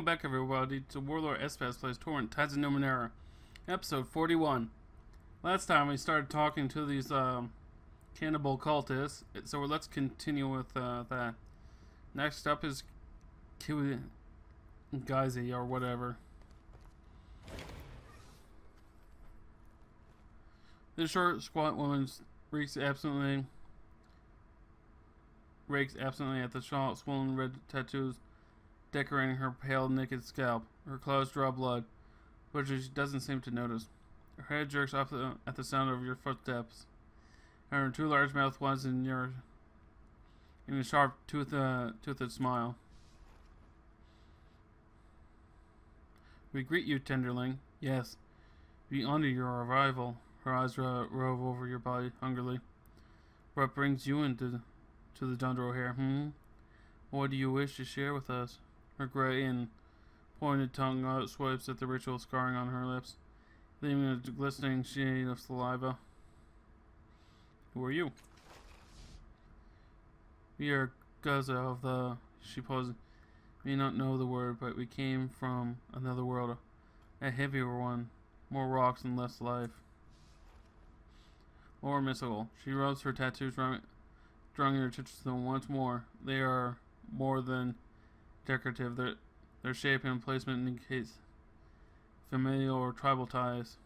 back, everybody, to Warlord of SBAS plays Torment, Tides of Numenera, episode 41. Last time we started talking to these cannibal cultists, so let's continue with that. Next up is Geysi or whatever. This short, squat woman rakes absently at the swollen red tattoos decorating her pale, naked scalp. Her claws draw blood, but she doesn't seem to notice. Her head jerks off at the sound of your footsteps, and her two large mouth widens in a sharp, toothed smile. We greet you, tenderling. Yes, we honor your arrival. Her eyes rove over your body hungrily. What brings you to the Dundro here, What do you wish to share with us? Her gray and pointed tongue swipes at the ritual scarring on her lips, leaving a glistening shade of saliva. Who are you? We are Gaza of the... She paused. May not know the word, but we came from another world. A heavier one. More rocks and less life. More mystical. She rubs her tattoos, drawing her attention to them once more. They are more than decorative. Their shape and placement indicates familial or tribal ties.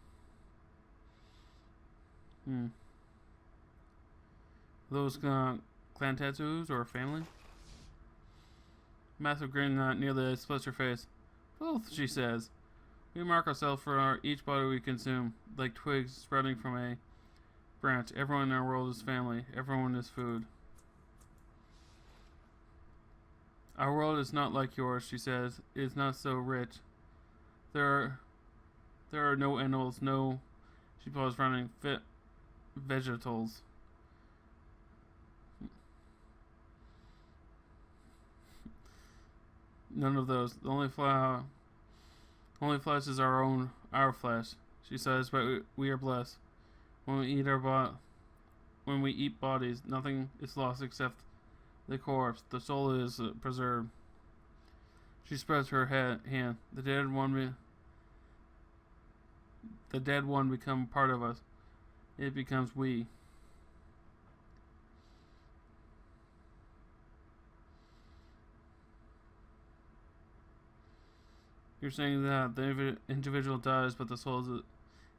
Those clan tattoos or family? Massive grin nearly splits her face. Both, she says. We mark ourselves for each body we consume, like twigs sprouting from a branch. Everyone in our world is family. Everyone is food. Our world is not like yours, she says. It is not so rich. There are no animals, no... She paused, running. Vegetals. None of those. The only flesh is our flesh. She says, but we are blessed. When we eat bodies, nothing is lost except the corpse. The soul is preserved. She spreads her hand. The dead one become part of us. It becomes we. You're saying that the individual dies, but the soul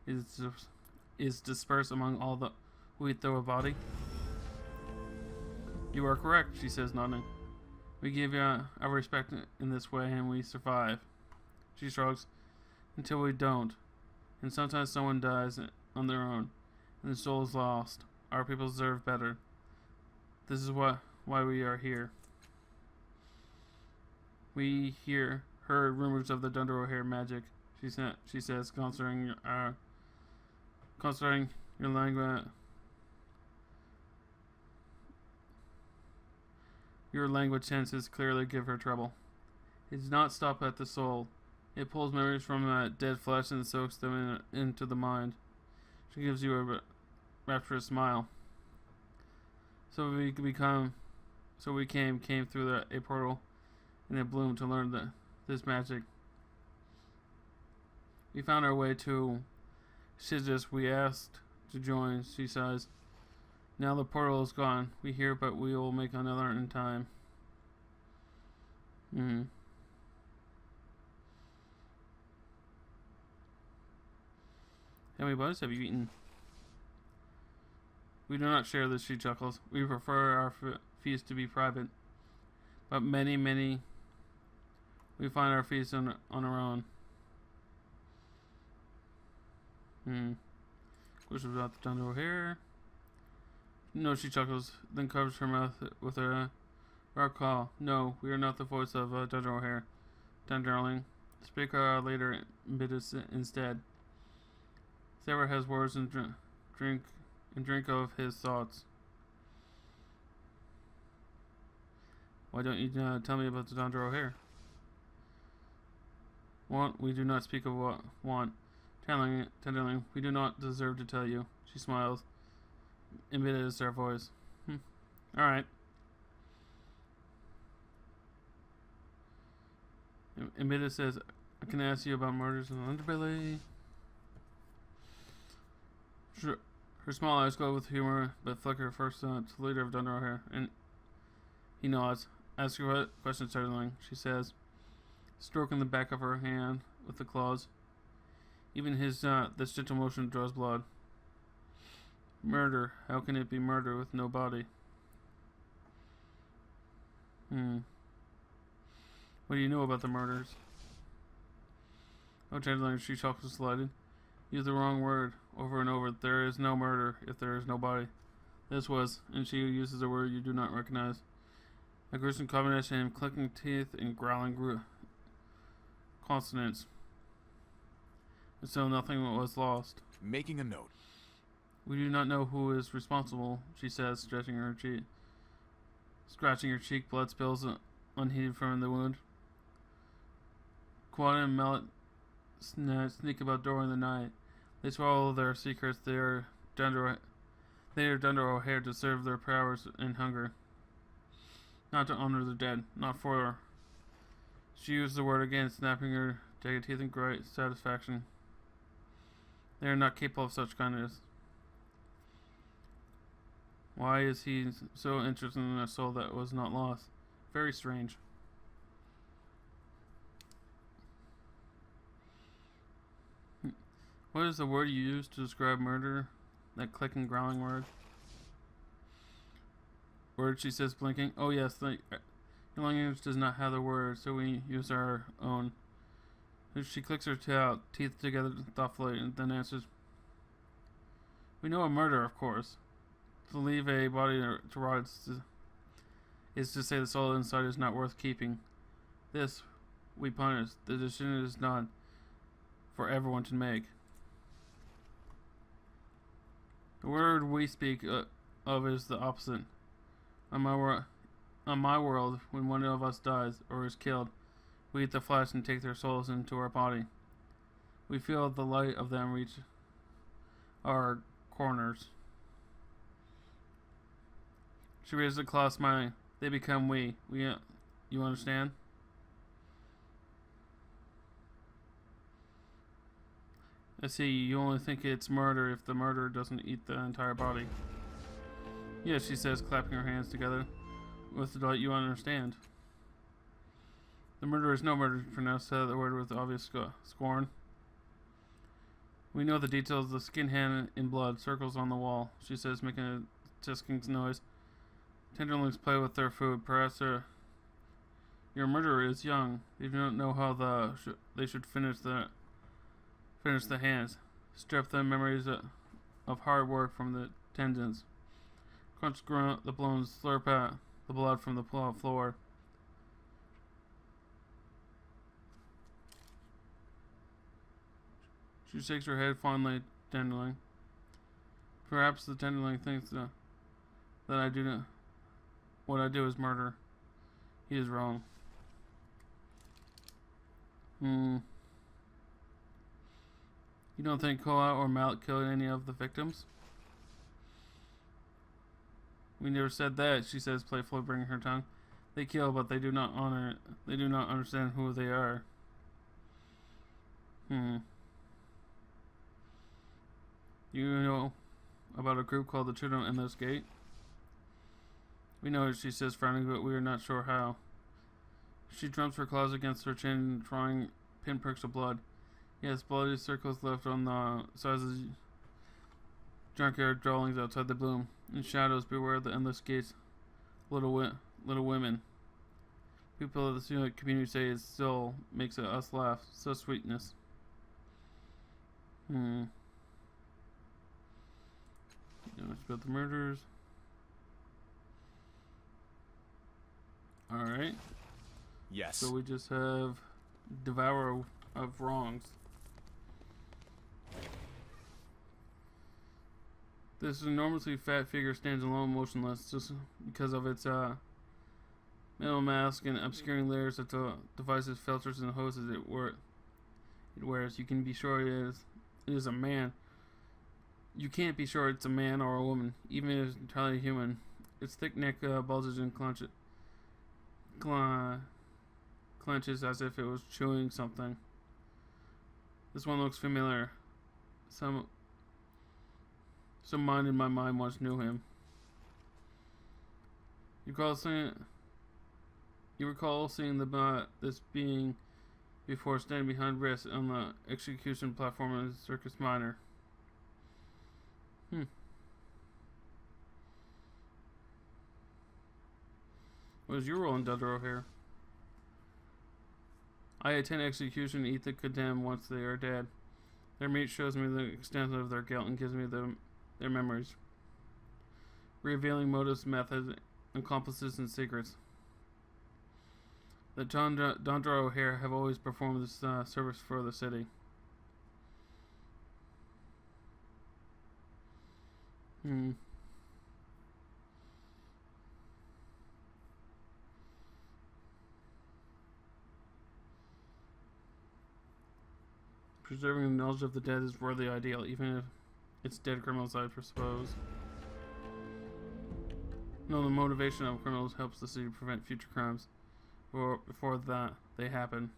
is dispersed among all the who eat through a body? You are correct, she says, nodding. We give you our respect in this way, and we survive. She shrugs. Until we don't. And sometimes someone dies on their own, and the soul is lost. Our people deserve better. This is why we are here. We heard rumors of the Dundro hair magic. She says, considering your language. Your language senses clearly give her trouble. It does not stop at the soul. It pulls memories from dead flesh and soaks them into the mind. She gives you a rapturous smile. So we came through a portal in a bloom to learn this magic. We found our way to Sigis. We asked to join, she sighs. Now the portal is gone. We hear, but we will make another in time. How many bodies have you eaten? We do not share this, she chuckles. We prefer our feast to be private. But many, we find our feast on our own. Questions about the Dundro hair. No, she chuckles, then covers her mouth with a rock call. No, we are not the voice of Dundro hair. Darling. Speak later, bid us instead. Saber has words and drink of his thoughts. Why don't you tell me about the Dundro hair? Want? We do not speak of what want. Tenderling, we do not deserve to tell you. She smiles. Embedded is their voice. Alright. Amida says, I can ask you about murders in the underbelly. Sure. Her small eyes glow with humor, but flicker first to the leader of Dundro hair, and he nods. Ask her what question, Tenderling, she says, stroking the back of her hand with the claws. Even this gentle motion draws blood. Murder. How can it be murder with no body? What do you know about the murders? Oh, Tenderling, she chuckles slightly. Use the wrong word over and over. There is no murder if there is no body. This was, and she uses a word you do not recognize. A gruesome combination of clicking teeth and growling consonants. And so nothing was lost. Making a note. We do not know who is responsible, she says, stretching her cheek. Scratching her cheek, blood spills unheeded from the wound. Quad and Mallet sneak about during the night. They swallow their secrets. They are Dundro O'Hare to serve their powers and hunger. Not to honor the dead. Not for her. She used the word again, snapping her jagged teeth in great satisfaction. They are not capable of such kindness. Why is he so interested in a soul that was not lost? Very strange. What is the word you use to describe murder? That clicking, growling word? Word, she says, blinking. Oh yes, your language does not have the word, so we use our own. She clicks her teeth together thoughtfully, and then answers, we know a murder, of course. To leave a body to rot is to say the soul inside is not worth keeping. This, we punish. The decision is not for everyone to make. The word we speak of is the opposite. On my world, when one of us dies or is killed, we eat the flesh and take their souls into our body. We feel the light of them reach our corners. She raises a claw, smiling. They become we. You understand? I see, you only think it's murder if the murderer doesn't eat the entire body. Yes, she says, clapping her hands together. With delight, you understand. The murderer is no murder, pronounced the word with obvious scorn. We know the details. The skin hand in blood circles on the wall, she says, making a tisking noise. Tenderlings play with their food. Perhaps your murderer is young. They do not know how they should finish the hands. Strip the memories of hard work from the tendons. Crunch grunt, the bones slurp out the blood from the floor. She shakes her head fondly, Tenderling. Perhaps the Tenderling thinks that I do not. What I do is murder. He is wrong. You don't think Koa or Mallet killed any of the victims? We never said that, she says, playfully bringing her tongue. They kill, but they do not honor it. They do not understand who they are. You know about a group called the Children of Endless Gate? We know it, she says, frowning, but we are not sure how. She drums her claws against her chin, drawing pinpricks of blood. Yes, bloody circles left on the sides of the junkyard dwellings outside the bloom. In shadows, beware the endless gates. Little women. People of the community say it still makes us laugh. So sweetness. It's about the murders. Alright. Yes. So we just have Devourer of Wrongs. This enormously fat figure stands alone, motionless, just because of its metal mask and obscuring layers of devices, filters, and hoses it wears. You can be sure it is a man. You can't be sure it's a man or a woman, even if it's entirely human. Its thick neck bulges and clenches as if it was chewing something. This one looks familiar. Some mind in my mind once knew him. You recall seeing this being before standing behind wrist on the execution platform in Circus Minor. What is your role in Dundro here? I attend execution and eat the condemned once they are dead. Their meat shows me the extent of their guilt and gives me their memories, revealing motives, methods, accomplices, and secrets. The Dundro here have always performed this service for the city. Preserving the knowledge of the dead is worthy ideal, even if it's dead criminals, I suppose. No, the motivation of criminals helps the city prevent future crimes before that they happen.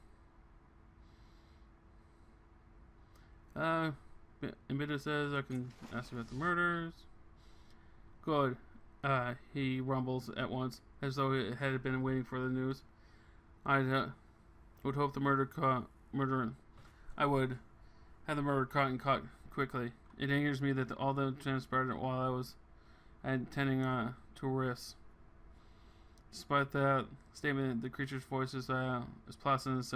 Embida says I can ask you about the murders. Good. He rumbles at once, as though he had been waiting for the news. I would hope the murderer. I would have the murder caught and caught quickly. It angers me that all that transpired while I was attending to risks. Despite that statement, the creature's voice is placid as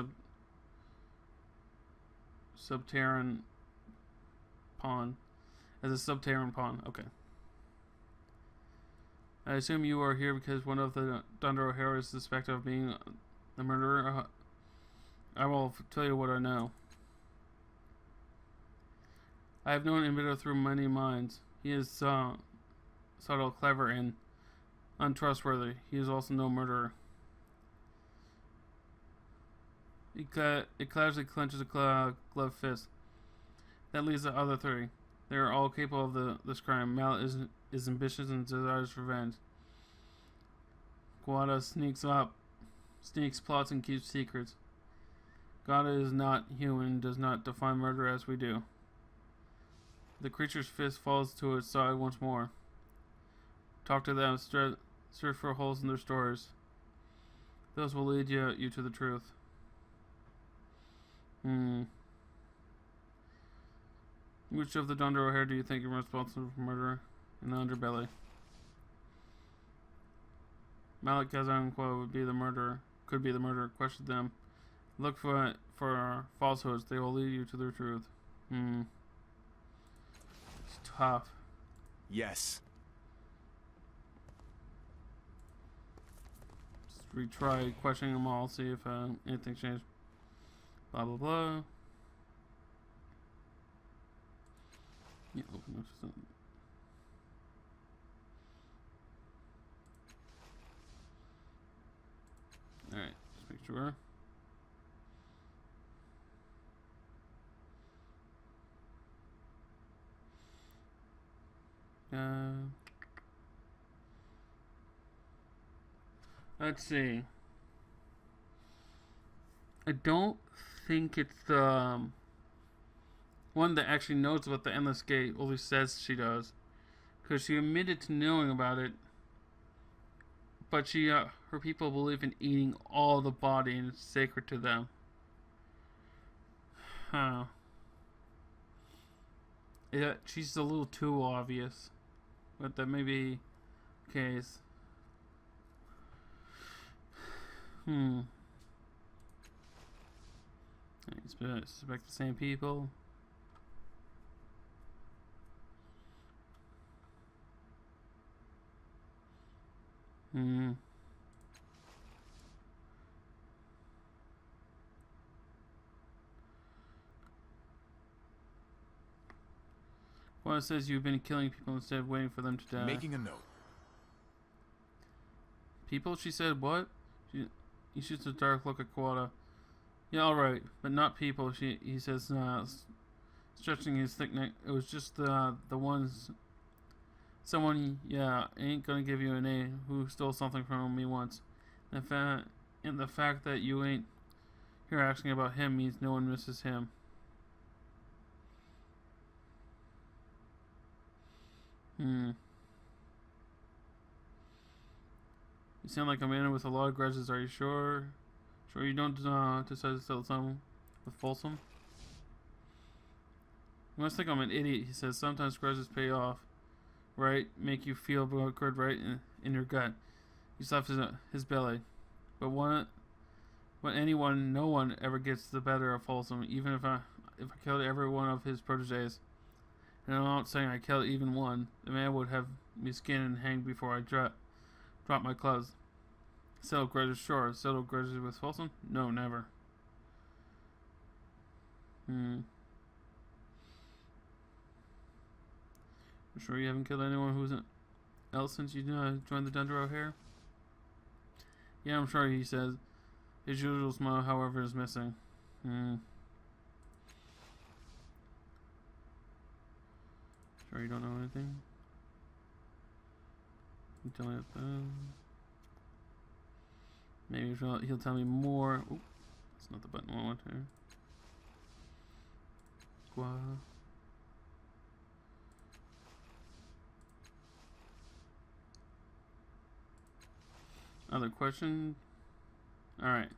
subterranean pawn. As a subterranean pawn. Okay. I assume you are here because one of the Dundro heroes is suspected of being the murderer. I will tell you what I know. I have known Embida through many minds. He is subtle, clever, and untrustworthy. He is also no murderer. He casually clenches a gloved fist. That leaves the other three. They are all capable of this crime. Mal is ambitious and desires revenge. Guada sneaks, plots, and keeps secrets. Guada is not human, does not define murder as we do. The creature's fist falls to its side once more. Talk to them, search for holes in their stories. Those will lead you to the truth. Which of the Dundro hair do you think is responsible for murder in the underbelly? Malik Kazanqua would be the murderer. Could be the murderer. Question them. Look for falsehoods. They will lead you to the truth. It's tough. Yes. Just retry questioning them all. See if anything changed. Blah blah blah. Yeah, open up something. Alright, just make sure. Let's see. I don't think it's the one that actually knows about the Endless Gate, or at least says she does, because she admitted to knowing about it, but her people believe in eating all the body and it's sacred to them. Huh. Yeah, she's a little too obvious, but that may be the case. I suspect the same people. Well, it says you've been killing people instead of waiting for them to die. Making a note. People? She said what? He shoots a dark look at Quada. Yeah, alright, but not people. He says, stretching his thick neck. It was just the ones. Someone, ain't gonna give you a name who stole something from me once. And the fact that you ain't Here asking about him means no one misses him. You sound like a man with a lot of grudges. Are you sure? Sure you don't decide to settle some with Folsom? You must think I'm an idiot, he says. Sometimes grudges pay off. Right? Make you feel good right in your gut. He slaps his belly. But no one ever gets the better of Folsom, even if I killed every one of his proteges. And I'm not saying I killed even one. The man would have me skinned and hanged before I drop my clubs. Settle grudges, sure. Settle grudges with Folsom? No, never. You sure you haven't killed anyone else since you joined the Dundro here? Yeah, I'm sure, he says. His usual smile, however, is missing. Sure you don't know anything? You tell me that. Maybe he'll tell me more. Oop, that's not the button I want here. Other question? Alright.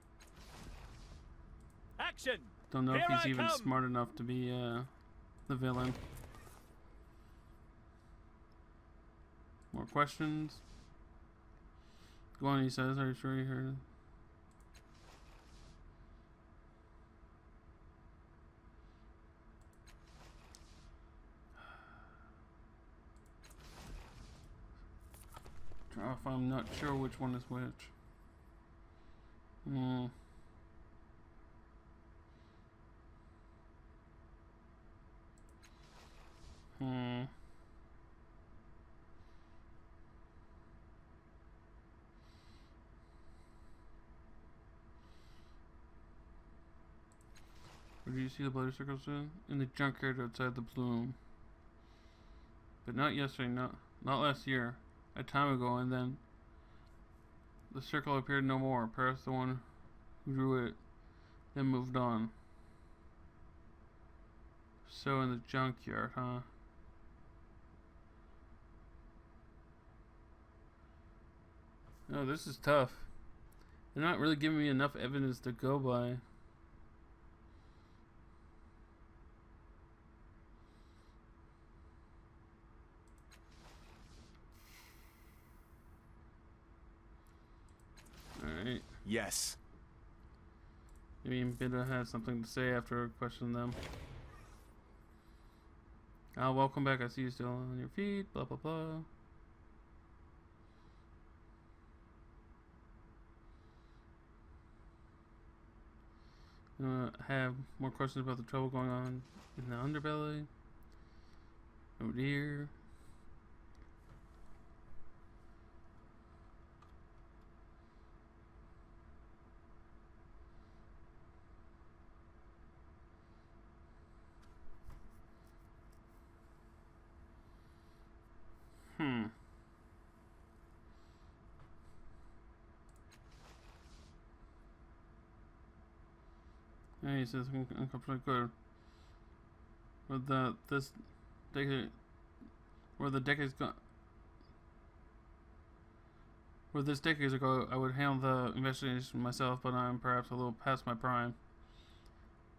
Action! Don't know Here if he's I even come. smart enough to be the villain. More questions? Go on, he says. Are you sure you heard? If I'm not sure which one is which. Where do you see the bloody circles in the junkyard outside the Bloom? But not yesterday, not last year. A time ago, and then the circle appeared no more. Perhaps the one who drew it then moved on. So in the junkyard, huh? No, this is tough. They're not really giving me enough evidence to go by. Alright. Yes. Maybe Bida has something to say after I question them. Welcome back. I see you still on your feet. Blah, blah, blah. Have more questions about the trouble going on in the underbelly. Oh dear. Yeah, he says uncomfortably good. Where this decade, where the decades go, where this decades ago, I would handle the investigation myself, but I'm perhaps a little past my prime.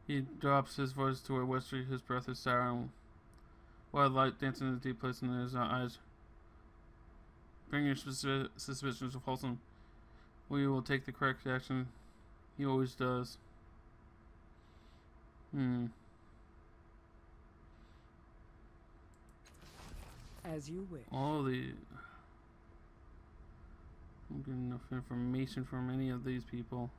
He drops his voice to a whisper. His breath is sour, and wild light dancing in the deep place in his eyes. Bring your suspicions of Folsom. We will take the correct action. He always does. As you wish. I'm getting enough information from any of these people.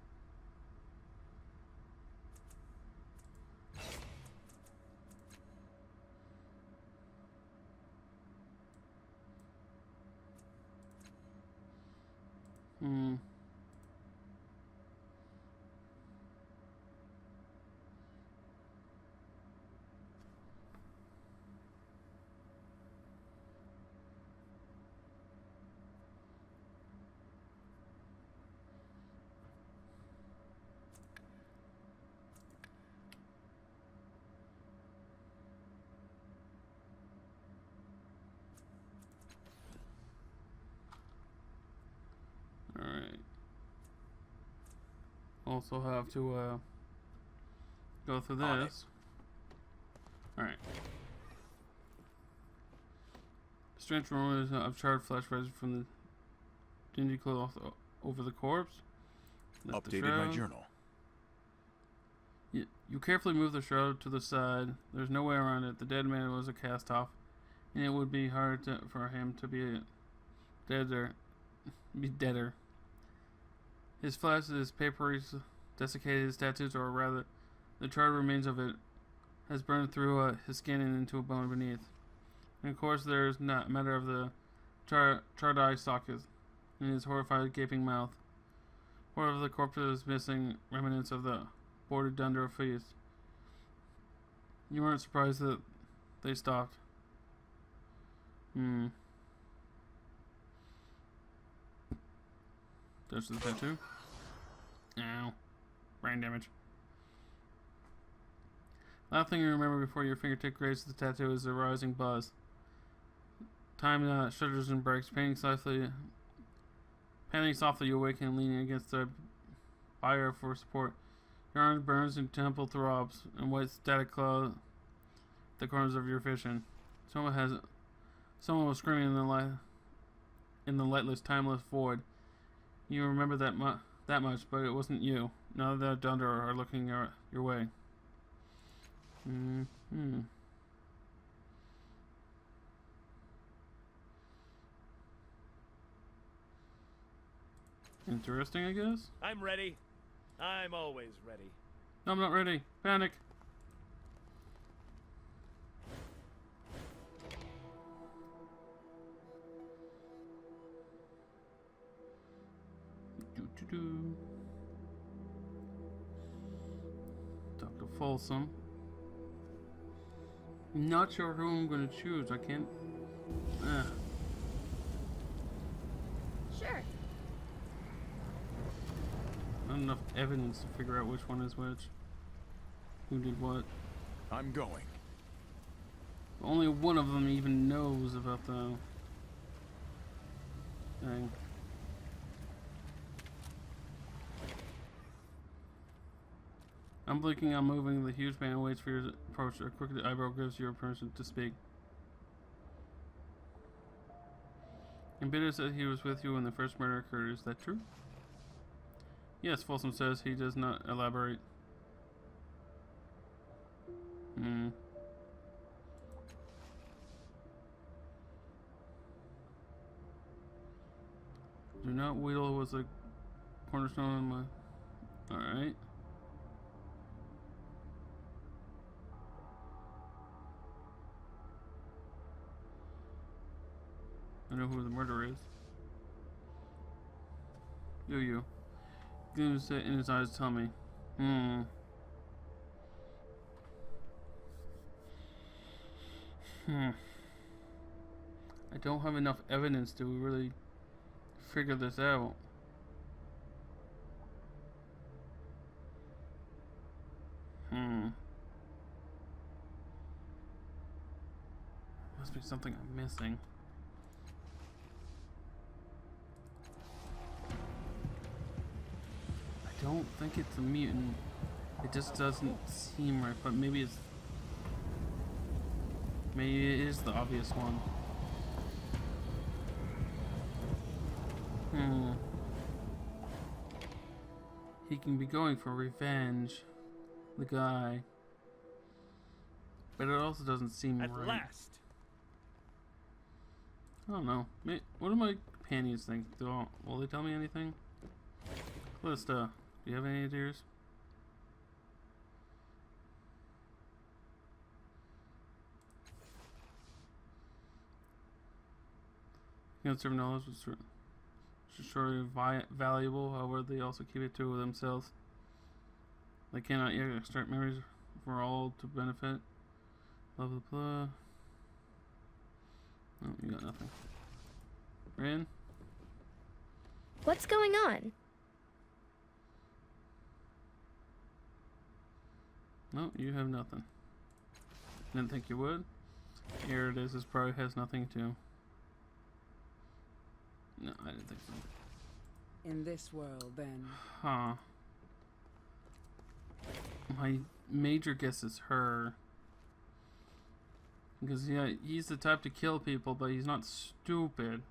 also have to go through this. Alright. Strange rumors of charred flesh rising from the dingy cloth over the corpse. Lift the Updated my shroud. journal. You carefully move the shroud to the side. There's no way around it. The dead man was a cast-off, and it would be hard for him to be deader. His flesh, his papery, desiccated, his tattoos, or rather, the charred remains of it, has burned through his skin and into a bone beneath. And of course, there's not a matter of the charred eye sockets in his horrified, gaping mouth. Or of the corpse's missing remnants of the boarded dunder of feast. You weren't surprised that they stopped. Touch the tattoo. Ow. Brain damage. Last thing you remember before your fingertip grazes the tattoo is the rising buzz. Time shudders and breaks, panting softly, you awaken, leaning against the fire for support. Your arm burns and temple throbs, and white static cloud the corners of your vision. Someone was screaming in the lightless, timeless void. You remember that much, but it wasn't you. None of the Dunder are looking your way. Interesting, I guess. I'm ready. I'm always ready. No, I'm not ready. Panic. Dr. Folsom. Not sure who I'm gonna choose. I can't. Sure. Not enough evidence to figure out which one is which. Who did what. I'm going. Only one of them even knows about the thing. I'm blinking, I'm moving. The huge man waits for your approach. A crooked eyebrow gives you permission to speak. And Bitter said he was with you when the first murder occurred. Is that true? Yes, Folsom says he does not elaborate. Do not wheedle was a cornerstone of my... Alright. I know who the murderer is. Do you? Gleams in his eyes tell me. I don't have enough evidence to really figure this out. Must be something I'm missing. I don't think it's a mutant. It just doesn't seem right, but maybe it is the obvious one. He can be going for revenge, the guy. But it also doesn't seem right. At last. I don't know. What do my companions think? Will they tell me anything? Callista, do you have any ideas? Conserve knowledge is surely valuable, however, they also keep it to themselves. They cannot yet extract memories for all to benefit. Blah blah blah. Oh, you got nothing. Ran? What's going on? No, you have nothing. Didn't think you would. Here it is. This probably has nothing to. No, I didn't think so. In this world, then. Huh. my major guess is her. Because, yeah, he's the type to kill people, but he's not stupid.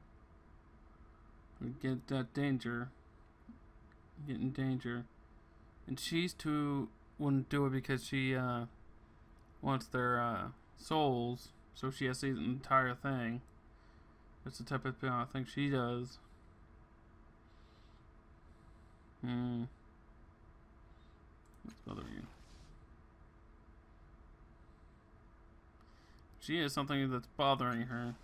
Get that danger. Get in danger. And she's too... wouldn't do it because she, wants their, souls. So she has to eat the entire thing. That's the type of thing I think she does. What's bothering you? She has something that's bothering her.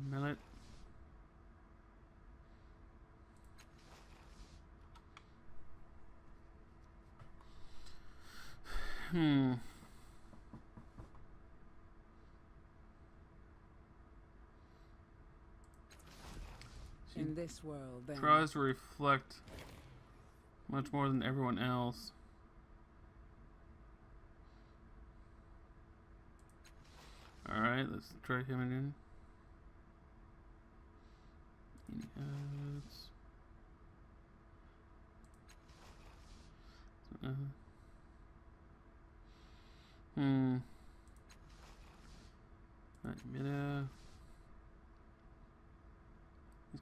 Minute. In this world, then. Tries to reflect much more than everyone else. Alright, let's try him again.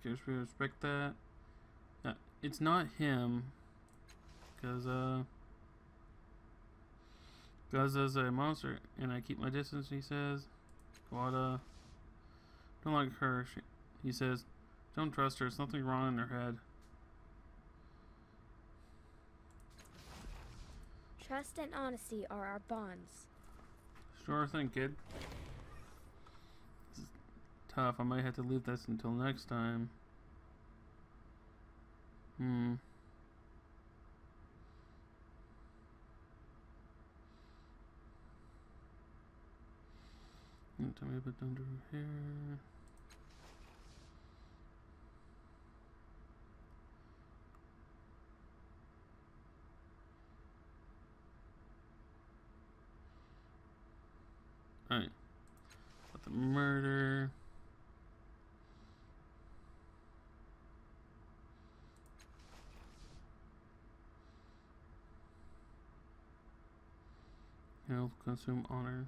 Let's respect that. It's not him, because as a monster, and I keep my distance. He says, "What? Don't like her." He says, "Don't trust her. Something wrong in her head." Trust and honesty are our bonds. Sure thing, kid. This is tough. I might have to leave this until next time. Tell me about under here. Alright. About the murder. Health, consume honor.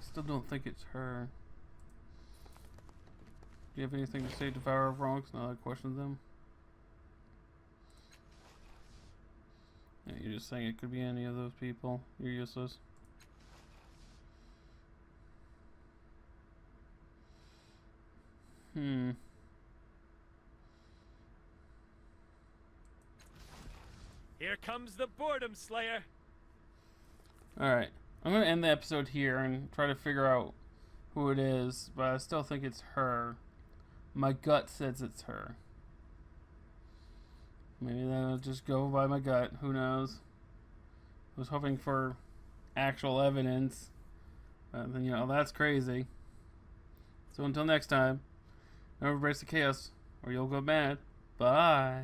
Still don't think it's her. Do you have anything to say, Devourer of Wrongs? Now I question them. Yeah, you're just saying it could be any of those people. You're useless. Here comes the Boredom Slayer. Alright. I'm going to end the episode here and try to figure out who it is, but I still think it's her. My gut says it's her. Maybe that'll just go by my gut. Who knows? I was hoping for actual evidence. But then, that's crazy. So until next time, never embrace the chaos or you'll go mad. Bye.